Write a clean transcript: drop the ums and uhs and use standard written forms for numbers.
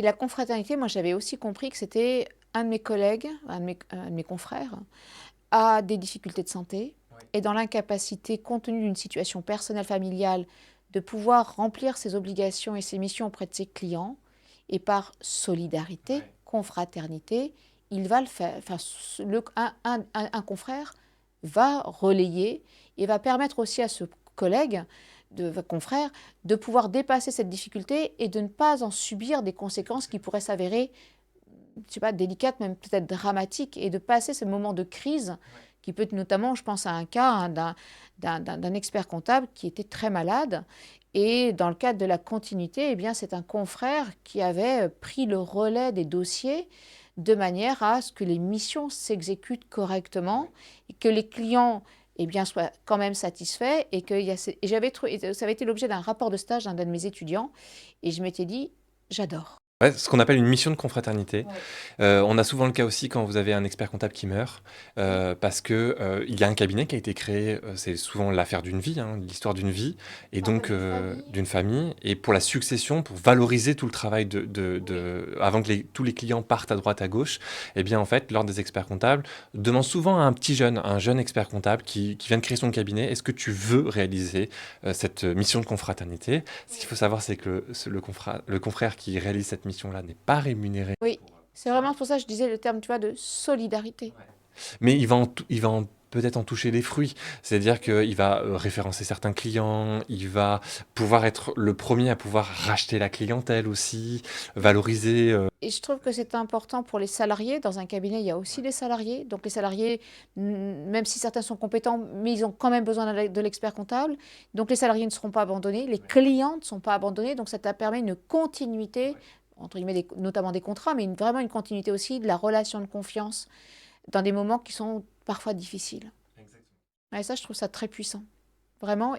Et la confraternité, moi j'avais aussi compris que c'était un de mes collègues, un de mes confrères, a des difficultés de santé et dans l'incapacité, compte tenu d'une situation personnelle familiale, de pouvoir remplir ses obligations et ses missions auprès de ses clients, et par solidarité, confraternité, il va le faire. Enfin, un confrère va relayer et va permettre aussi à ce collègue, confrère, de pouvoir dépasser cette difficulté et de ne pas en subir des conséquences qui pourraient s'avérer, je sais pas, délicate, même peut-être dramatique, et de passer ce moment de crise qui peut être notamment, je pense à un cas d'un expert comptable qui était très malade. Et dans le cadre de la continuité, eh bien, c'est un confrère qui avait pris le relais des dossiers de manière à ce que les missions s'exécutent correctement et que les clients eh bien, soient quand même satisfaits. Et j'avais trouvé, ça avait été l'objet d'un rapport de stage d'un de mes étudiants. Et je m'étais dit, j'adore. Ouais, ce qu'on appelle une mission de confraternité. Ouais. On a souvent le cas aussi quand vous avez un expert comptable qui meurt, parce que, il y a un cabinet qui a été créé, c'est souvent l'affaire d'une vie, hein, l'histoire d'une vie et Parfois donc d'une famille. d'une famille et pour la succession, pour valoriser tout le travail Oui. avant que tous les clients partent à droite, à gauche, et bien, en fait, l'ordre des experts comptables demande souvent à un jeune expert comptable qui vient de créer son cabinet: «Est-ce que tu veux réaliser, cette mission de confraternité?» Ce qu'il faut savoir, c'est que le confrère qui réalise cette mission-là n'est pas rémunéré Oui, pour c'est ça. vraiment pour ça que je disais le terme, tu vois, de solidarité. Ouais. Mais il va peut-être en toucher les fruits. C'est-à-dire qu'il va référencer certains clients, il va pouvoir être le premier à pouvoir racheter la clientèle aussi, valoriser. Et je trouve que c'est important pour les salariés. Dans un cabinet, il y a aussi les salariés. Donc les salariés, même si certains sont compétents, mais ils ont quand même besoin de l'expert comptable. Donc les salariés ne seront pas abandonnés, les clients ne sont pas abandonnés. Donc ça permet une continuité, entre guillemets, notamment des contrats, mais vraiment une continuité aussi de la relation de confiance dans des moments qui sont parfois difficiles. Exactement. Et ça, je trouve ça très puissant, vraiment.